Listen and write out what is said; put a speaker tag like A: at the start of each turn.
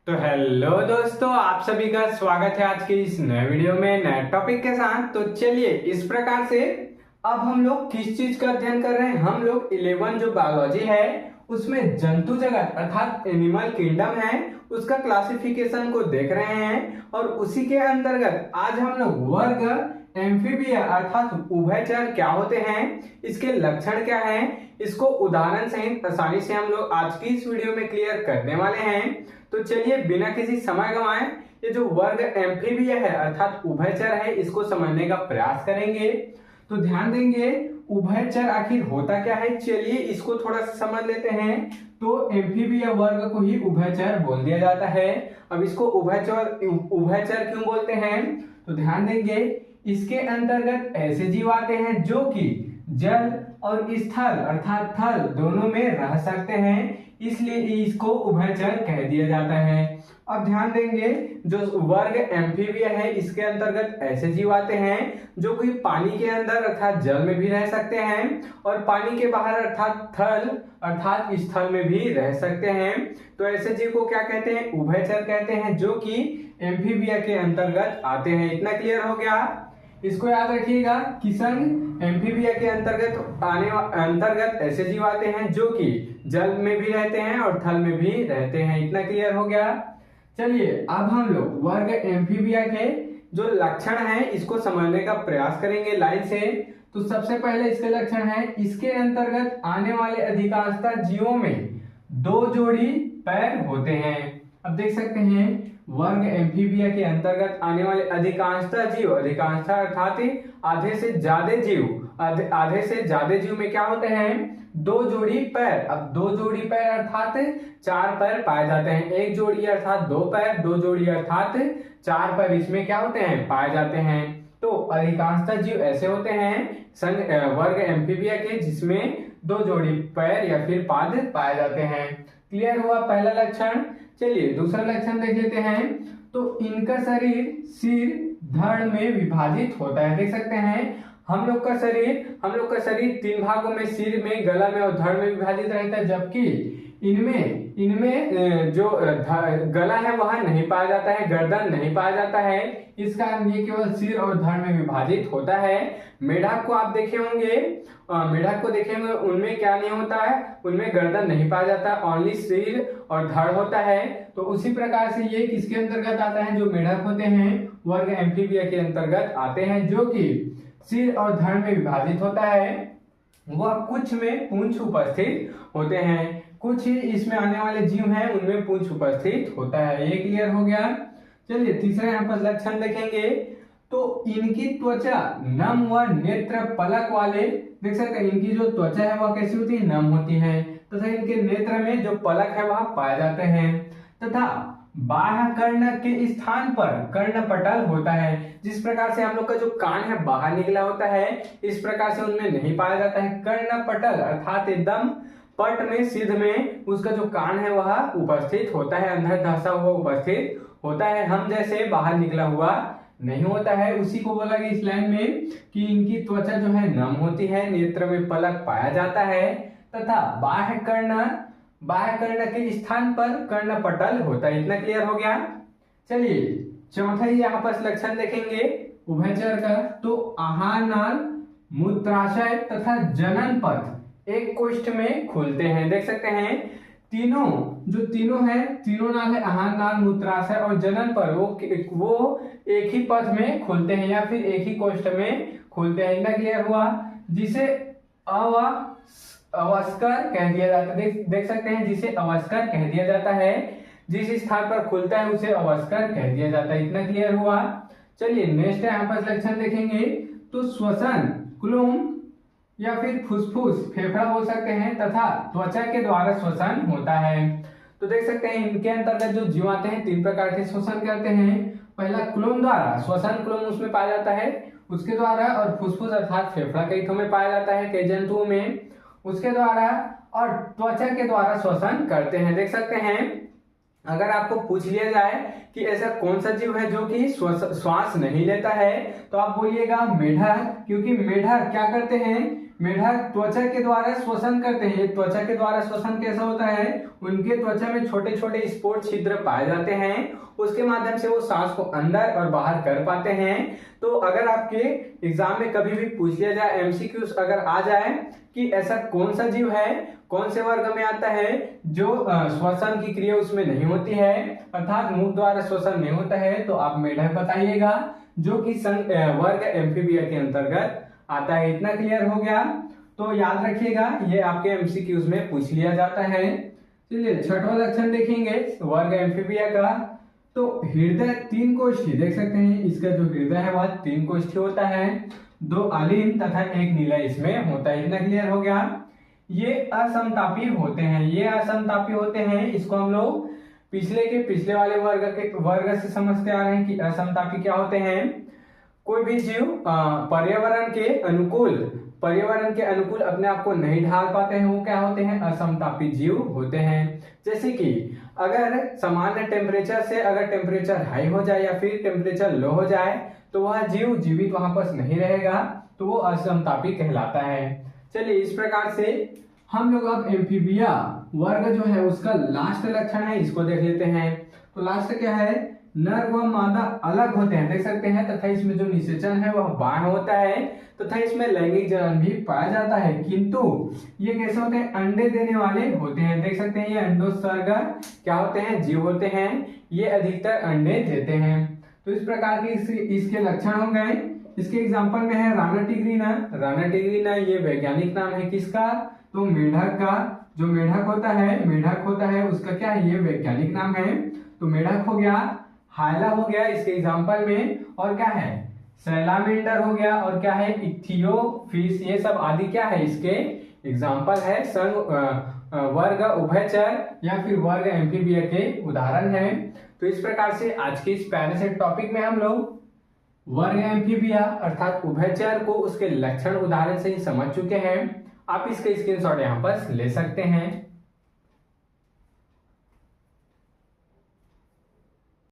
A: तो हेलो दोस्तों, आप सभी का स्वागत है आज के इस नए वीडियो में नए टॉपिक के साथ। तो चलिए, इस प्रकार से अब हम लोग किस चीज का अध्ययन कर रहे हैं। हम लोग 11 जो बायोलॉजी है उसमें जंतु जगत अर्थात एनिमल किंगडम है उसका क्लासिफिकेशन को देख रहे हैं। और उसी के अंतर्गत आज हम लोग वर्ग एम्फीबिया अर्थात उभयचर क्या होते हैं, इसके लक्षण क्या हैं, इसको उदाहरण सहित आसानी से हम लोग आज की इस वीडियो में क्लियर करने वाले हैं। तो चलिए बिना किसी समय गंवाए ये जो वर्ग एम्फीबिया है अर्थात उभयचर है इसको समझने का प्रयास करेंगे। तो ध्यान देंगे उभयचर आखिर होता क्या है, चलिए इसको थोड़ा सा समझ लेते हैं। तो एम्फीबिया वर्ग को ही उभयचर बोल दिया जाता है। अब इसको उभयचर क्यों बोलते हैं, तो ध्यान देंगे इसके अंतर्गत ऐसे जीव आते हैं जो कि जल और स्थल अर्थात थल दोनों में रह सकते हैं, इसलिए इसको उभयचर कह दिया जाता है। अब ध्यान देंगे जो वर्ग एम्फीबिया है इसके अंतर्गत ऐसे जीव आते हैं जो कि पानी के अंदर अर्थात जल में भी रह सकते हैं और पानी के बाहर अर्थात थल अर्थात स्थल में भी रह सकते हैं। तो ऐसे जीव को क्या कहते हैं, उभयचर कहते हैं, जो कि एम्फीबिया के अंतर्गत आते हैं। इतना क्लियर हो गया। इसको याद रखिएगा, किसंग एम्फीबिया के अंतर्गत ऐसे जीव आते हैं जो कि जल में भी रहते हैं और थल में भी रहते हैं। इतना क्लियर हो गया। चलिए अब हम लोग वर्ग एम्फीबिया के जो लक्षण हैं इसको समझने का प्रयास करेंगे लाइन से। तो सबसे पहले इसके लक्षण है, इसके अंतर्गत आने वाले अधिकांशतः जीवों में 2 जोड़ी पैर होते हैं। अब देख सकते हैं वर्ग एम्फीबिया के अंतर्गत आने वाले अधिकांशतः जीव, अधिकांशतः अर्थात आधे से ज्यादा जीव में क्या होते हैं, 2 जोड़ी पैर। अब 2 जोड़ी पैर अर्थात 4 पैर पाए जाते हैं। 1 जोड़ी अर्थात 2 पैर, 2 जोड़ी अर्थात 4 पैर इसमें क्या होते हैं, पाए जाते हैं। तो अधिकांशतः जीव ऐसे होते हैं वर्ग एम्फीबिया के जिसमें 2 जोड़ी पैर या फिर पाद पाए जाते हैं। क्लियर हुआ पहला लक्षण। चलिए दूसरा लक्षण देख लेते हैं। तो इनका शरीर सिर धड़ में विभाजित होता है। देख सकते हैं हम लोग का शरीर 3 भागों में, सिर में, गला में और धड़ में विभाजित रहता है, जबकि इनमें जो गला है वह नहीं पाया जाता है, गर्दन नहीं पाया जाता है। इस कारण ये केवल सिर और धड़ में विभाजित होता है। मेढक को आप देखे होंगे, उनमें क्या नहीं होता है, उनमें गर्दन नहीं पाया जाता, ओनली सिर और धड़ होता है। तो उसी प्रकार से ये किसके अंतर्गत आता है, जो मेढक होते हैं वर्ग एम्फीबिया के अंतर्गत आते हैं, जो कि सिर और धड़ में विभाजित होता है। वह कुछ में पूंछ उपस्थित होते हैं, कुछ ही इसमें आने वाले जीव हैं उनमें पूंछ उपस्थित होता है। ये क्लियर हो गया। चलिए तीसरा यहाँ पर लक्षण देखेंगे। तो इनकी त्वचा नम व नेत्र पलक वाले, देख सकते हैं इनकी जो त्वचा है वह कैसी होती है, नम होती है, तथा इनके नेत्र में जो पलक है वह पाए जाते हैं। तथा बाह्य कर्ण के स्थान पर कर्णपटल होता है। जिस प्रकार से हम लोग का जो कान है बाहर निकला होता है, इस प्रकार से उनमें नहीं पाया जाता है। कर्णपटल अर्थात एकदम पट में, सिद्ध में उसका जो कान है वह उपस्थित होता है, अंदर धंसा हुआ उपस्थित होता है, हम जैसे बाहर निकला हुआ नहीं होता है। उसी को बोला गया इस लाइन में कि इनकी त्वचा जो है नम होती है, नेत्र में पलक पाया जाता है, तथा बाह्य कर्ण के स्थान पर कर्णपटल होता है। इतना क्लियर हो गया। चलिए चौथा ही यहाँ पर लक्षण देखेंगे उभयचर का। तो आहार नाल, मूत्राशय तथा जनन पथ एक कोष्ठ में खुलते हैं। देख सकते हैं तीनों नाल है, आहार नाल, मूत्राशय और जनन पर वो एक ही पथ में खुलते हैं या फिर एक ही कोष्ठ में खुलते हैं। इतना क्लियर हुआ। जिसे अवस्कर कह दिया जाता है। देख सकते हैं जिसे अवस्कर कह दिया जाता है, जिस स्थान पर खुलता है उसे अवस्कर कह दिया जाता है। इतना क्लियर हुआ। चलिए नेक्स्ट यहाँ पर लक्षण देखेंगे। तो श्वसन क्लोम या फिर फुसफुस फेफड़ा बोल सकते हैं, तथा त्वचा के द्वारा श्वसन होता है। तो देख सकते हैं इनके अंतर्गत जो जीव आते हैं 3 प्रकार के श्वसन करते हैं। पहला क्लोम द्वारा, श्वसन क्लोम उसमें पाया जाता है, उसके द्वारा, और फुसफुस अर्थात फेफड़ा कई में पाया जाता है कई जंतुओं में, उसके द्वारा, और त्वचा के द्वारा श्वसन करते हैं। देख सकते हैं अगर आपको पूछ लिया जाए कि ऐसा कौन सा जीव है जो कि श्वास नहीं लेता है, तो आप बोलिएगा मेढक, क्योंकि मेढक क्या करते हैं, मेढक त्वचा के द्वारा श्वसन करते हैं। त्वचा के द्वारा श्वसन कैसा होता है, उनके त्वचा में छोटे छोटे स्फोट छिद्र पाए जाते हैं, उसके माध्यम से वो सांस को अंदर और बाहर कर पाते हैं। तो अगर आपके एग्जाम में कभी भी पूछ लिया जाए, एमसीक्यूज अगर आ जाए कि ऐसा कौन सा जीव है, कौन से वर्ग में आता है जो श्वसन की क्रिया उसमें नहीं होती है, अर्थात मुख द्वारा श्वसन नहीं होता है, तो आप मेढक बताइएगा, जो कि वर्ग एम्फीबिया के अंतर्गत आता है। इतना क्लियर हो गया। तो याद रखिएगा, ये आपके एमसीक्यूज में पूछ लिया जाता है। चलिए छठवां लक्षण देखेंगे वर्ग एम्फीबिया का। तो हृदय 3 कोष्ठी देख सकते हैं, इसका जो हृदय है वह 3 कोष्ठी होता है, 2 अलीन तथा 1 नीला इसमें होता है। इतना क्लियर हो गया। ये असमतापी होते हैं, ये असमतापी होते हैं। इसको हम लोग पिछले वाले वर्ग से समझते आ रहे हैं कि असमतापी क्या होते हैं। कोई भी जीव पर्यावरण के अनुकूल अपने आप को नहीं ढाल पाते हैं, वो क्या होते हैं, असमतापी जीव होते हैं। जैसे कि अगर सामान्य टेम्परेचर से अगर टेम्परेचर हाई हो जाए या फिर टेम्परेचर लो हो जाए तो वह जीव जीवित वहां पर नहीं रहेगा, तो वो असमतापी कहलाता है। चलिए इस प्रकार से हम लोग अब एम्फीबिया वर्ग जो है उसका लास्ट लक्षण है, इसको देख लेते हैं। तो लास्ट क्या है, नर व मादा अलग होते हैं, देख सकते हैं, तथा इसमें जो निषेचन है वह बाह्य होता है, तथा इसमें लैंगिक जनन भी पाया जाता है। किंतु ये कैसे होते हैं, अंडे देने वाले होते हैं, देख सकते हैं, ये अंडोत्सर्ग क्या होते हैं, जीव होते हैं, ये अधिकतर अंडे देते हैं। तो इस प्रकार के इसके लक्षण हो गए। इसके एग्जाम्पल में है राना टिग्रीना। राना टिग्रीना ये वैज्ञानिक नाम है किसका, तो मेढक का। जो मेढक होता है उसका क्या है, ये वैज्ञानिक नाम है। तो मेढक हो गया, हायला हो गया इसके एग्जाम्पल में, और क्या है, सैलामेंडर हो गया, और क्या है, इक्थियोफिश, ये सब आदि क्या है इसके एग्जाम्पल है। संघ वर्ग उभयचर या फिर वर्ग एम्फीबिया के उदाहरण है। तो इस प्रकार से आज के इस प्यारे से टॉपिक में हम लोग वर्ग एम्फीबिया अर्थात उभयचर को उसके लक्षण उदाहरण से ही समझ चुके हैं। आप इसके स्क्रीनशॉट यहाँ पर ले सकते हैं।